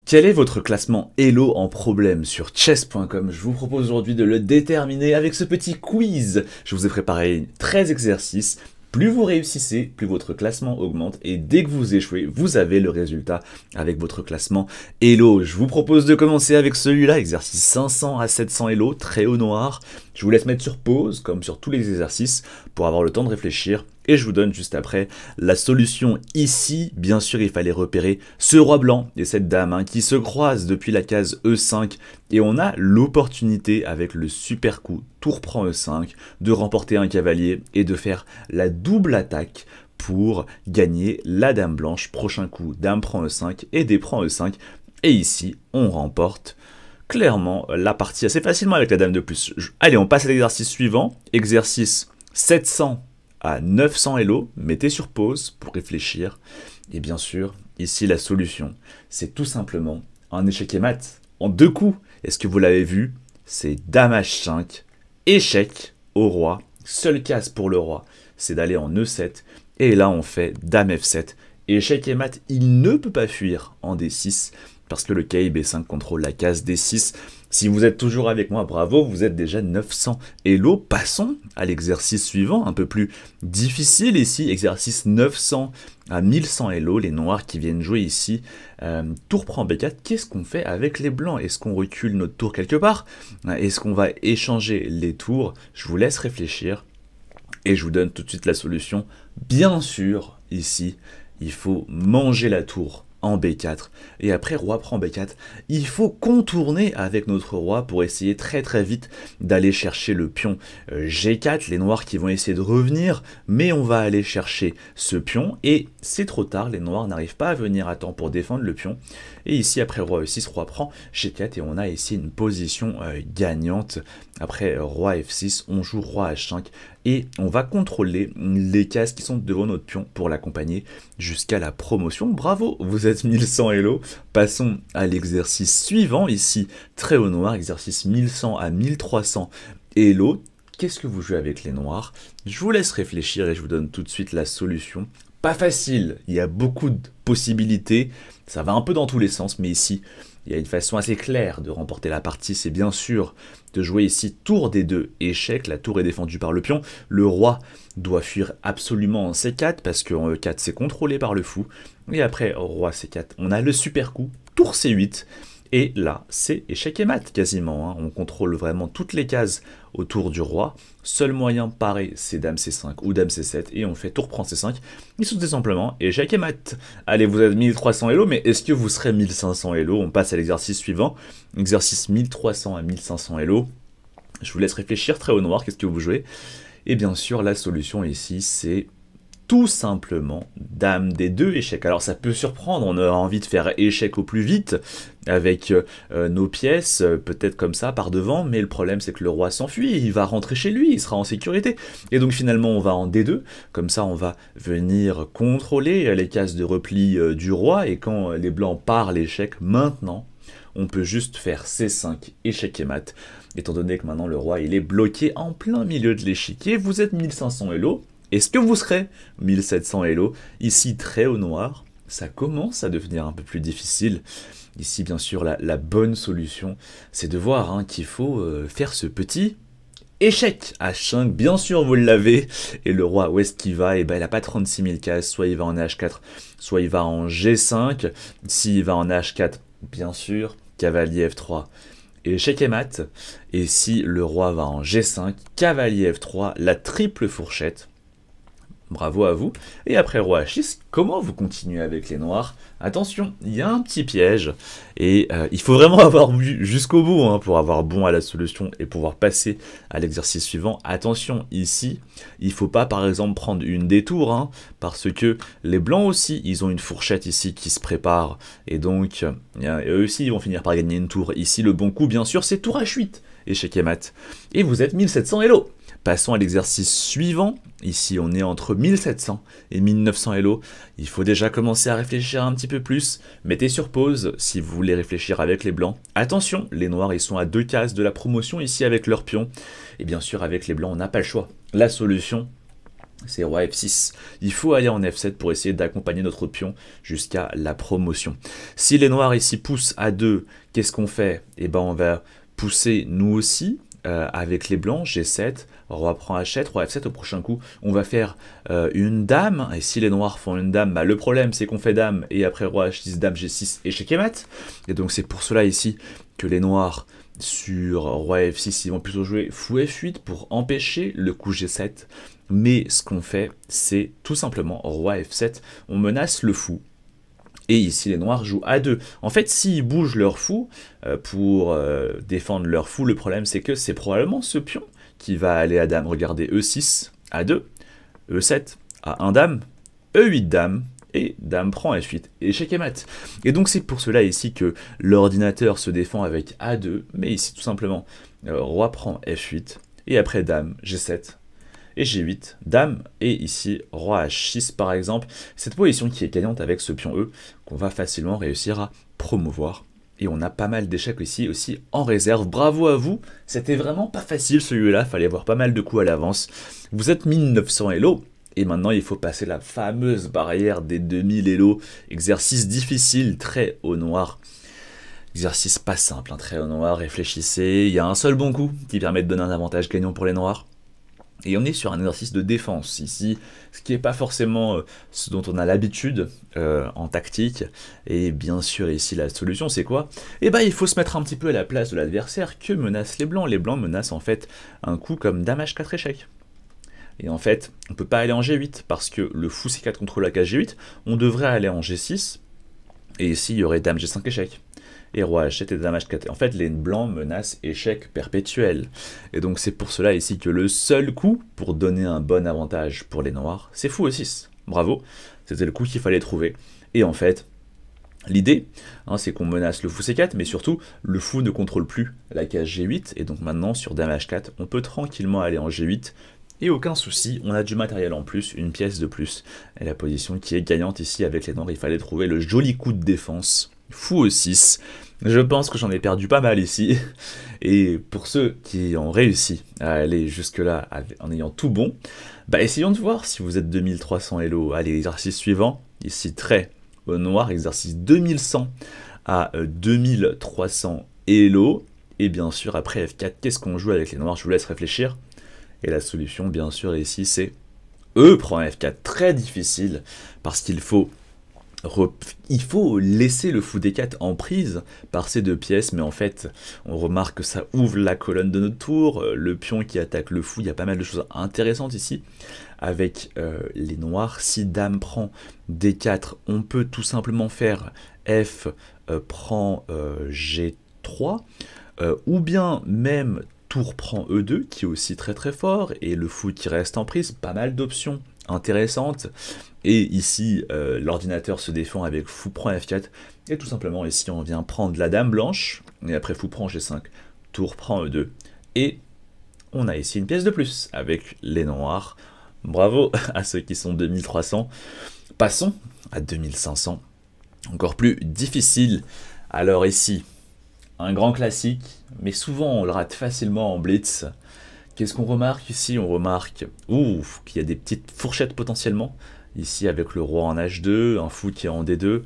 Quel est votre classement Elo en problème sur chess.com? Je vous propose aujourd'hui de le déterminer avec ce petit quiz. Je vous ai préparé 13 exercices. Plus vous réussissez, plus votre classement augmente et dès que vous échouez, vous avez le résultat avec votre classement Elo. Je vous propose de commencer avec celui-là, exercice 500 à 700 Elo, très haut noir. Je vous laisse mettre sur pause, comme sur tous les exercices, pour avoir le temps de réfléchir. Et je vous donne juste après la solution ici. Bien sûr, il fallait repérer ce roi blanc et cette dame qui se croisent depuis la case E5. Et on a l'opportunité, avec le super coup tour prend E5, de remporter un cavalier et de faire la double attaque pour gagner la dame blanche. Prochain coup, dame prend E5 et D prend E5. Et ici, on remporte clairement la partie assez facilement avec la dame de plus. Allez, on passe à l'exercice suivant. Exercice 700 à 900 Elo, mettez sur pause pour réfléchir. Et bien sûr, ici la solution, c'est tout simplement un échec et mat en 2 coups. Est-ce que vous l'avez vu? C'est dame H5, échec au roi. Seule case pour le roi, c'est d'aller en E7. Et là, on fait dame F7. Échec et mat, il ne peut pas fuir en D6 parce que le caïd B5 contrôle la case D6. Si vous êtes toujours avec moi, bravo, vous êtes déjà 900 Elo. Passons à l'exercice suivant, un peu plus difficile ici, exercice 900 à 1100 Elo, les noirs qui viennent jouer ici. Tour prend B4, qu'est-ce qu'on fait avec les blancs? Est-ce qu'on recule notre tour quelque part? Est-ce qu'on va échanger les tours? Je vous laisse réfléchir et je vous donne tout de suite la solution. Bien sûr, ici, il faut manger la tour en B4, et après roi prend B4, il faut contourner avec notre roi pour essayer très vite d'aller chercher le pion G4, les noirs qui vont essayer de revenir, mais on va aller chercher ce pion, et c'est trop tard, les noirs n'arrivent pas à venir à temps pour défendre le pion, et ici après roi E6, roi prend G4, et on a ici une position gagnante. Après roi F6, on joue roi H5, et on va contrôler les cases qui sont devant notre pion pour l'accompagner jusqu'à la promotion. Bravo, vous êtes 1100 Elo. Passons à l'exercice suivant, ici très haut noir, exercice 1100 à 1300 Elo. Qu'est-ce que vous jouez avec les noirs? Je vous laisse réfléchir et je vous donne tout de suite la solution. Pas facile, il y a beaucoup de possibilités, ça va un peu dans tous les sens, mais ici, il y a une façon assez claire de remporter la partie, c'est bien sûr de jouer ici tour D2, échec, la tour est défendue par le pion, le roi doit fuir absolument en C4 parce qu'en E4 c'est contrôlé par le fou, et après roi C4, on a le super coup, tour C8, et là, c'est échec et mat quasiment, on contrôle vraiment toutes les cases autour du roi. Seul moyen pareil, c'est dame C5 ou dame C7, et on fait tour prend C5. Et tout simplement échec et mat. Allez, vous êtes 1300 Elo, mais est-ce que vous serez 1500 Elo? On passe à l'exercice suivant, exercice 1300 à 1500 Elo. Je vous laisse réfléchir, très haut noir, qu'est-ce que vous jouez? Et bien sûr, la solution ici, c'est tout simplement dame D2, échec. Alors ça peut surprendre, on aura envie de faire échec au plus vite avec nos pièces, peut-être comme ça par devant, mais le problème c'est que le roi s'enfuit, il va rentrer chez lui, il sera en sécurité. Et donc finalement on va en D2, comme ça on va venir contrôler les cases de repli du roi, et quand les blancs partent l'échec, maintenant on peut juste faire C5, échec et mat, étant donné que maintenant le roi il est bloqué en plein milieu de l'échiquier. Vous êtes 1500 Elo. Est-ce que vous serez 1700 Elo? Ici, très haut noir, ça commence à devenir un peu plus difficile. Ici, bien sûr, la bonne solution, c'est de voir qu'il faut faire ce petit échec. H5, bien sûr, vous l'avez. Et le roi, où est-ce qu'il va? Et ben, il n'a pas 36 000 cases. Soit il va en H4, soit il va en G5. S'il va en H4, bien sûr, cavalier F3. Échec et mat. Et si le roi va en G5, cavalier F3, la triple fourchette. Bravo à vous. Et après roi H6, comment vous continuez avec les noirs? Attention, il y a un petit piège. Et il faut vraiment avoir vu jusqu'au bout pour avoir bon à la solution et pouvoir passer à l'exercice suivant. Attention, ici, il ne faut pas par exemple prendre une détour, parce que les blancs aussi, ils ont une fourchette ici qui se prépare. Et donc, eux aussi, ils vont finir par gagner une tour. Ici, le bon coup, bien sûr, c'est tour H8. Échec et mat. Et vous êtes 1700 Elo. Passons à l'exercice suivant. Ici, on est entre 1700 et 1900 Elo. Il faut déjà commencer à réfléchir un petit peu plus. Mettez sur pause si vous voulez réfléchir avec les blancs. Attention, les noirs, ils sont à 2 cases de la promotion ici avec leur pion. Et bien sûr, avec les blancs, on n'a pas le choix. La solution, c'est roi F6. Il faut aller en F7 pour essayer d'accompagner notre pion jusqu'à la promotion. Si les noirs ici poussent A2, qu'est-ce qu'on fait? Eh ben on va pousser nous aussi avec les blancs, G7, roi prend H7, roi F7 au prochain coup. On va faire une dame, et si les noirs font une dame, bah, le problème c'est qu'on fait dame, et après roi H6, dame G6, échec et mat. Et donc c'est pour cela ici que les noirs sur roi F6, ils vont plutôt jouer fou F8 pour empêcher le coup G7. Mais ce qu'on fait, c'est tout simplement roi F7, on menace le fou. Et ici, les noirs jouent A2. En fait, s'ils bougent leur fou pour défendre leur fou, le problème, c'est que c'est probablement ce pion qui va aller à dame. Regardez, E6, A2, E7, A1 dame, E8 dame, et dame prend F8, échec et mat. Et donc, c'est pour cela ici que l'ordinateur se défend avec A2, mais ici, tout simplement, roi prend F8, et après dame, G7, et G8, dame, et ici roi H6 par exemple, cette position qui est gagnante avec ce pion E, qu'on va facilement réussir à promouvoir. Et on a pas mal d'échecs ici aussi en réserve, bravo à vous, c'était vraiment pas facile celui-là, fallait avoir pas mal de coups à l'avance. Vous êtes 1900 Elo, et maintenant il faut passer la fameuse barrière des 2000 Elo, exercice difficile, très au noir. Exercice pas simple, hein, très au noir, réfléchissez, il y a un seul bon coup qui permet de donner un avantage gagnant pour les noirs. Et on est sur un exercice de défense ici, ce qui n'est pas forcément ce dont on a l'habitude en tactique. Et bien sûr ici la solution c'est quoi? Eh ben il faut se mettre un petit peu à la place de l'adversaire. Que menacent les blancs? Les blancs menacent en fait un coup comme dame H4 échec. Et en fait on ne peut pas aller en G8 parce que le fou C4 contrôle la case G8. On devrait aller en G6 et ici il y aurait dame G5 échec. Et roi H7 et dame H4. En fait, les blancs menacent échec perpétuel. Et donc c'est pour cela ici que le seul coup pour donner un bon avantage pour les noirs, c'est fou E6. Bravo, c'était le coup qu'il fallait trouver. Et en fait, l'idée, hein, c'est qu'on menace le fou C4, mais surtout, le fou ne contrôle plus la case G8. Et donc maintenant, sur dame H4, on peut tranquillement aller en G8. Et aucun souci, on a du matériel en plus, une pièce de plus. Et la position qui est gagnante ici avec les noirs, il fallait trouver le joli coup de défense. Fou E6, je pense que j'en ai perdu pas mal ici, et pour ceux qui ont réussi à aller jusque là en ayant tout bon, bah essayons de voir si vous êtes 2300 Elo. Allez, exercice suivant, ici trait au noir, exercice 2100 à 2300 Elo, et bien sûr après F4, qu'est-ce qu'on joue avec les noirs? Je vous laisse réfléchir, et la solution bien sûr ici c'est E prend F4, très difficile, parce qu'il faut laisser le fou D4 en prise par ces deux pièces, mais en fait, on remarque que ça ouvre la colonne de notre tour, le pion qui attaque le fou, il y a pas mal de choses intéressantes ici, avec les noirs. Si dame prend D4, on peut tout simplement faire F prend G3, ou bien même tour prend E2, qui est aussi très très fort, et le fou qui reste en prise, pas mal d'options intéressantes. Et ici, l'ordinateur se défend avec fou prend F4, et tout simplement ici on vient prendre la dame blanche, et après fou prend G5, tour prend E2, et on a ici une pièce de plus, avec les noirs. Bravo à ceux qui sont 2300. Passons à 2500, encore plus difficile. Alors ici, un grand classique, mais souvent on le rate facilement en blitz. Qu'est-ce qu'on remarque ici? On remarque qu'il y a des petites fourchettes potentiellement. Ici avec le roi en H2, un fou qui est en D2.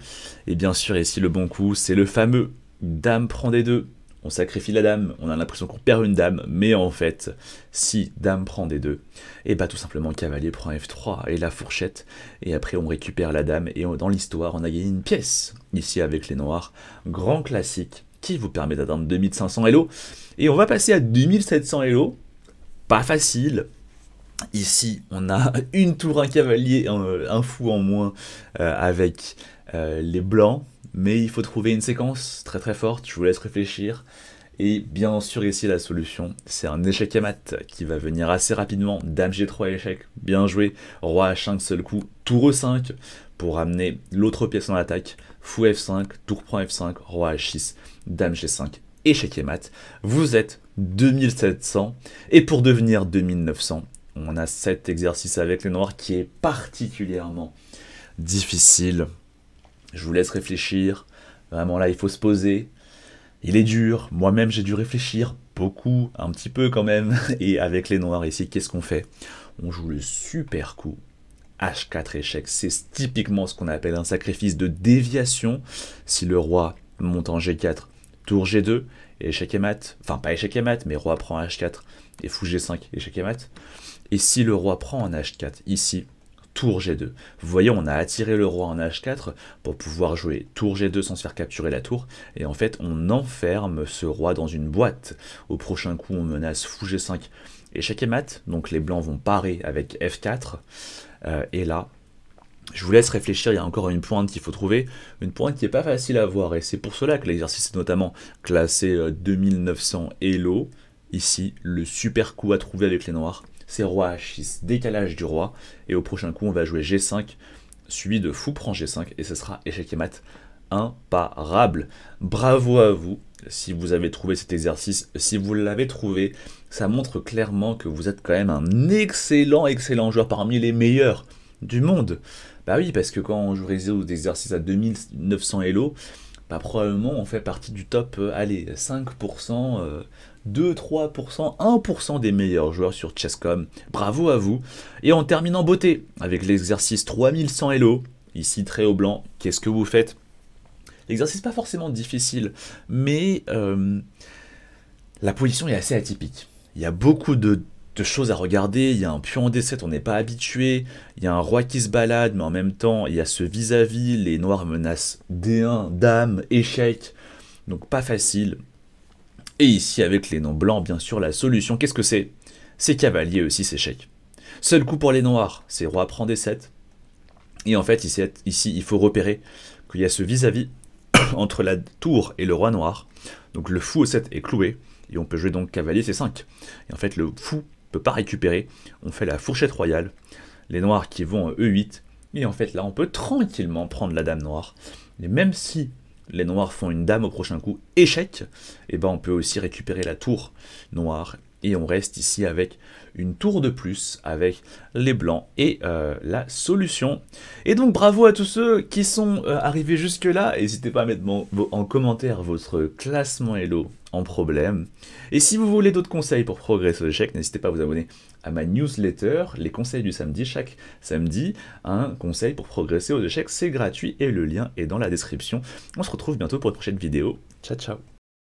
Et bien sûr ici le bon coup, c'est le fameux dame prend D2. On sacrifie la dame, on a l'impression qu'on perd une dame, mais en fait, si dame prend D2, et bah tout simplement cavalier prend F3 et la fourchette, et après on récupère la dame, et dans l'histoire on a gagné une pièce, ici avec les noirs. Grand classique qui vous permet d'atteindre 2500 Elo. Et on va passer à 2700 Elo. Pas facile. Ici, on a une tour, un cavalier, un fou en moins avec les blancs. Mais il faut trouver une séquence très très forte, je vous laisse réfléchir. Et bien sûr ici la solution, c'est un échec à mat qui va venir assez rapidement. Dame G3 échec, bien joué. Roi H5 seul coup, tour E5 pour amener l'autre pièce en attaque. Fou F5, tour prend F5, roi H6, dame G5, échec et mat. Vous êtes 2700, et pour devenir 2900, on a cet exercice avec les noirs qui est particulièrement difficile. Je vous laisse réfléchir, vraiment là il faut se poser. Il est dur, moi-même j'ai dû réfléchir beaucoup, un petit peu quand même, et avec les noirs ici, qu'est-ce qu'on fait? On joue le super coup. H4 échec, c'est typiquement ce qu'on appelle un sacrifice de déviation. Si le roi monte en G4, tour G2, et échec et mat, enfin pas échec et mat, mais roi prend H4, et fou G5, échec et mat. Et si le roi prend en H4, ici, tour G2. Vous voyez, on a attiré le roi en H4 pour pouvoir jouer tour G2 sans se faire capturer la tour. Et en fait, on enferme ce roi dans une boîte. Au prochain coup, on menace fou G5, échec et mat. Donc les blancs vont parer avec F4. Et là, je vous laisse réfléchir, il y a encore une pointe qu'il faut trouver. Une pointe qui n'est pas facile à voir. Et c'est pour cela que l'exercice est notamment classé 2900 Elo. Ici, le super coup à trouver avec les noirs. C'est roi H6, décalage du roi, et au prochain coup on va jouer G5, suivi de fou prend G5, et ce sera échec et mat imparable. Bravo à vous si vous avez trouvé cet exercice. Si vous l'avez trouvé, ça montre clairement que vous êtes quand même un excellent joueur, parmi les meilleurs du monde. Bah oui, parce que quand on joue des exercices à 2900 Elo, bah probablement on fait partie du top, allez, 5%, 2, 3%, 1% des meilleurs joueurs sur Chess.com. Bravo à vous. Et on termine en beauté avec l'exercice 3100 Elo. Ici, très haut blanc. Qu'est-ce que vous faites? L'exercice pas forcément difficile, mais la position est assez atypique. Il y a beaucoup de choses à regarder. Il y a un pion en D7, on n'est pas habitué. Il y a un roi qui se balade, mais en même temps, il y a ce vis-à-vis. Les noirs menacent D1, dame, échec. Donc pas facile. Et ici, avec les noms blancs, bien sûr, la solution, qu'est-ce que c'est? C'est cavalier aussi, c'est échec. Seul coup pour les noirs, c'est roi prend D7. Et en fait, ici, il faut repérer qu'il y a ce vis-à-vis entre la tour et le roi noir. Donc le fou E7 est cloué, et on peut jouer donc cavalier C5. Et en fait, le fou ne peut pas récupérer. On fait la fourchette royale. Les noirs qui vont E8. Et en fait, là, on peut tranquillement prendre la dame noire. Et même si les noirs font une dame au prochain coup, échec, et ben on peut aussi récupérer la tour noire, et on reste ici avec une tour de plus, avec les blancs, et la solution. Et donc bravo à tous ceux qui sont arrivés jusque là, n'hésitez pas à mettre en commentaire votre classement Elo en problème, et si vous voulez d'autres conseils pour progresser aux échecs, n'hésitez pas à vous abonner à ma newsletter, les conseils du samedi. Chaque samedi, un conseil pour progresser aux échecs, c'est gratuit et le lien est dans la description. On se retrouve bientôt pour une prochaine vidéo. Ciao ciao.